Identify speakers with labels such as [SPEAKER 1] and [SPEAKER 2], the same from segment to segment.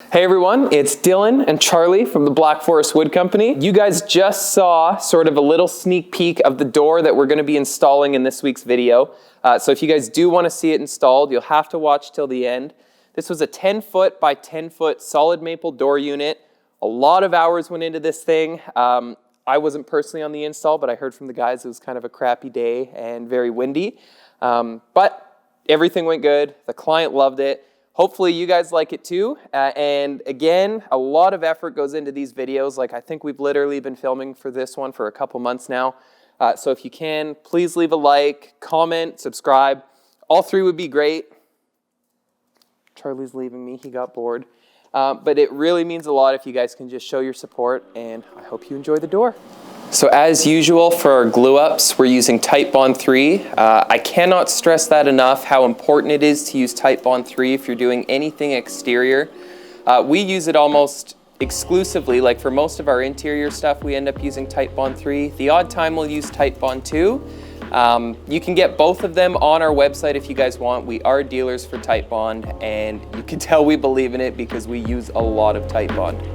[SPEAKER 1] Hey everyone, it's Dylan and Charlie from the Black Forest Wood Company. You guys just saw sort of a little sneak peek of the door that we're going to be installing in this week's video. So if you guys do want to see it installed, you'll have to watch till the end. This was a 10-foot by 10-foot solid maple door unit. A lot of hours went into this thing. I wasn't personally on the install, but I heard from the guys it was kind of a crappy day and very windy. But everything went good. The client loved it. Hopefully you guys like it too. And again, a lot of effort goes into these videos. Like I think we've literally been filming for this one for a couple months now. So if you can, please leave a like, comment, subscribe. All three would be great. Charlie's leaving me, he got bored. But it really means a lot if you guys can just show your support, and I hope you enjoy the door. So as usual for our glue ups, we're using Titebond 3. I cannot stress that enough, how important it is to use Titebond 3 if you're doing anything exterior. We use it almost exclusively, like for most of our interior stuff, we end up using Titebond 3. The odd time we'll use Titebond 2. You can get both of them on our website if you guys want. We are dealers for Titebond, and you can tell we believe in it because we use a lot of Titebond.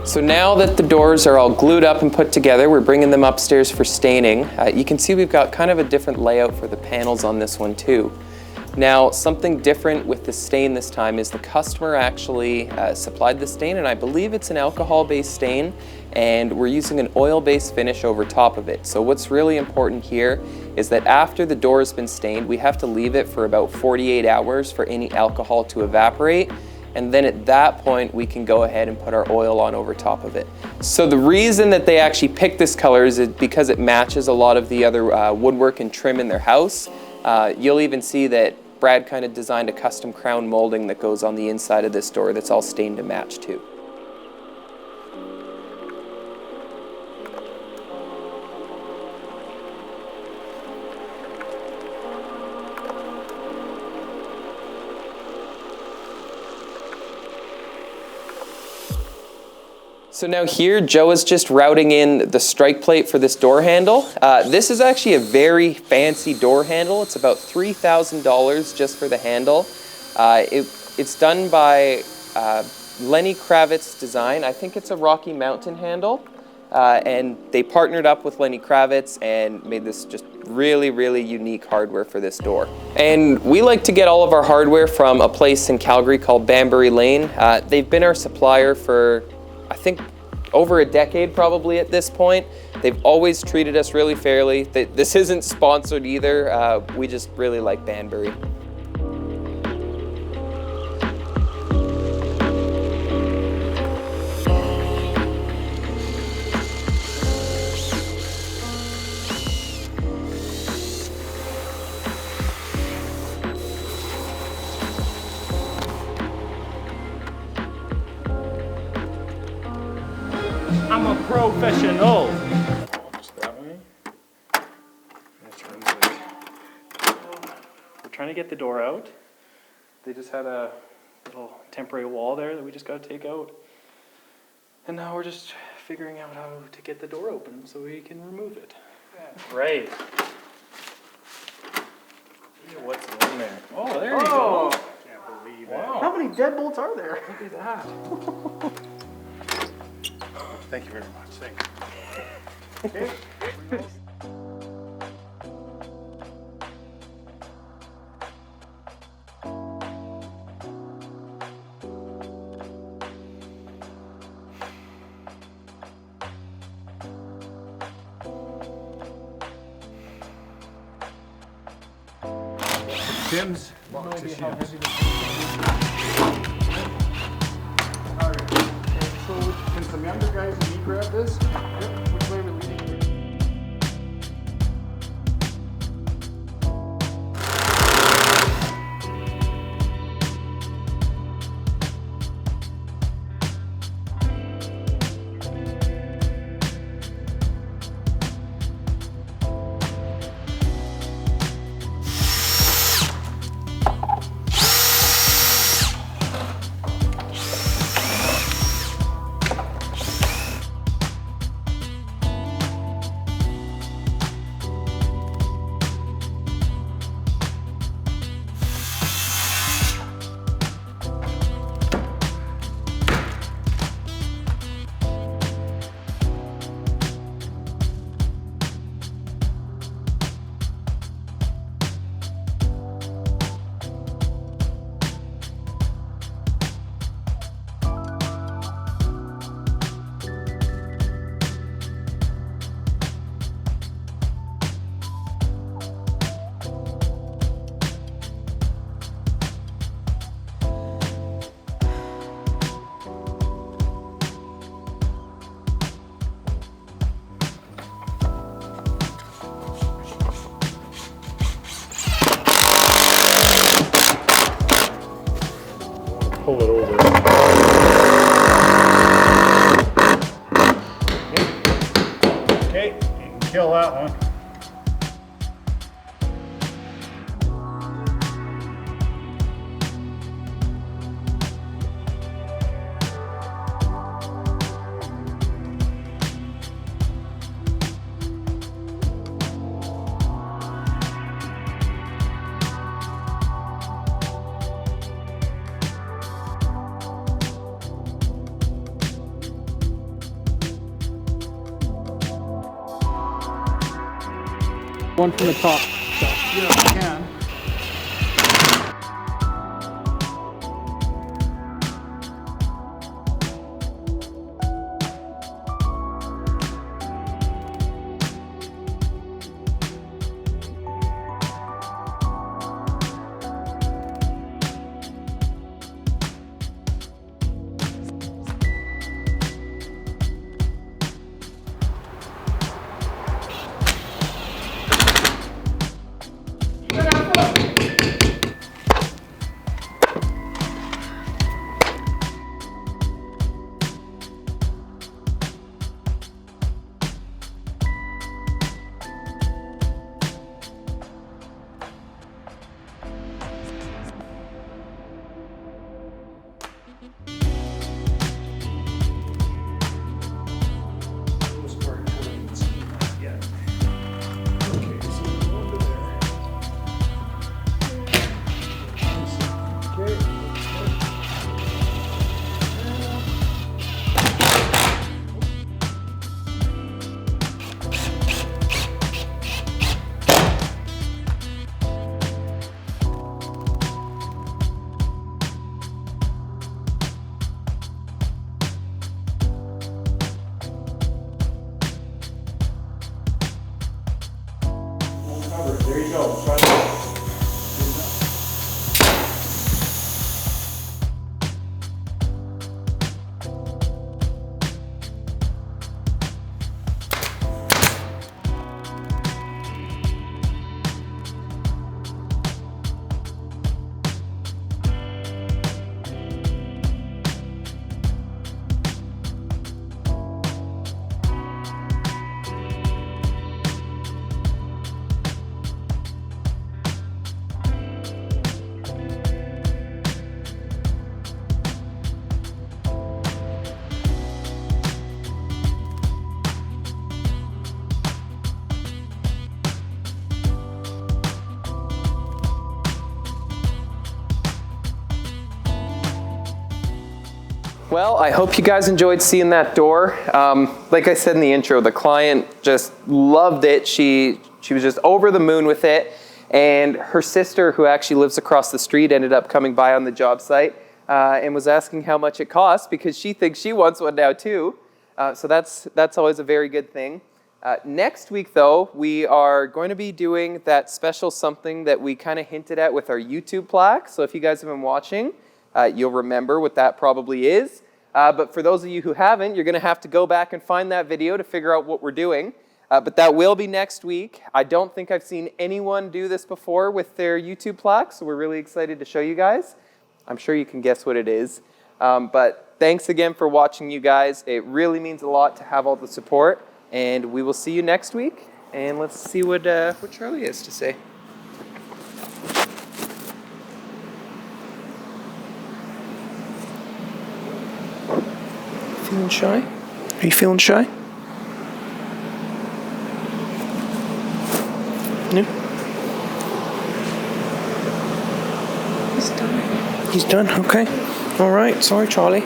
[SPEAKER 1] So now that the doors are all glued up and put together, we're bringing them upstairs for staining. You can see we've got kind of a different layout for the panels on this one too. Now, something different with the stain this time is the customer actually supplied the stain, and I believe it's an alcohol-based stain, and we're using an oil-based finish over top of it. So what's really important here is that after the door has been stained, we have to leave it for about 48 hours for any alcohol to evaporate. And then at that point, we can go ahead and put our oil on over top of it. So the reason that they actually picked this color is because it matches a lot of the other woodwork and trim in their house. You'll even see that Brad kind of designed a custom crown molding that goes on the inside of this door that's all stained to match too. So now here, Joe is just routing in the strike plate for this door handle. This is actually a very fancy door handle. It's about $3,000 just for the handle. It's done by Lenny Kravitz Design. I think it's a Rocky Mountain handle. And they partnered up with Lenny Kravitz and made this just really, really unique hardware for this door. And we like to get all of our hardware from a place in Calgary called Banbury Lane. They've been our supplier for, I think, over a decade probably at this point. They've always treated us really fairly. This isn't sponsored either. We just really like Banbury.
[SPEAKER 2] I'm a professional.
[SPEAKER 3] Just that way.
[SPEAKER 2] We're trying to get the door out. They just had a little temporary wall there that we just got to take out. And now we're just figuring out how to get the door open so we can remove it.
[SPEAKER 3] Right. What's in there?
[SPEAKER 2] Oh, there you go.
[SPEAKER 3] Can't believe it.
[SPEAKER 2] Wow.
[SPEAKER 4] How many deadbolts are there?
[SPEAKER 2] Look at that.
[SPEAKER 3] Thank you very much. Thank you.
[SPEAKER 4] Okay.
[SPEAKER 3] Tim's box of shims.
[SPEAKER 4] So can some younger guys and me grab this? Yep. Which way are we leading?
[SPEAKER 5] one from the top.
[SPEAKER 4] Yeah, you can. There you go. Try that.
[SPEAKER 1] Well, I hope you guys enjoyed seeing that door. Like I said in the intro, the client just loved it. She was just over the moon with it. And her sister, who actually lives across the street, ended up coming by on the job site and was asking how much it costs because she thinks she wants one now too. So that's always a very good thing. Next week, though, we are going to be doing that special something that we kind of hinted at with our YouTube plaque. So if you guys have been watching, you'll remember what that probably is. But for those of you who haven't, you're going to have to go back and find that video to figure out what we're doing. But that will be next week. I don't think I've seen anyone do this before with their YouTube plaque, so we're really excited to show you guys. I'm sure you can guess what it is. But thanks again for watching, you guys. It really means a lot to have all the support. And we will see you next week. And let's see what Charlie has to say. Feeling shy? Are you feeling shy? No? He's done. He's done? Okay. All right. Sorry, Charlie.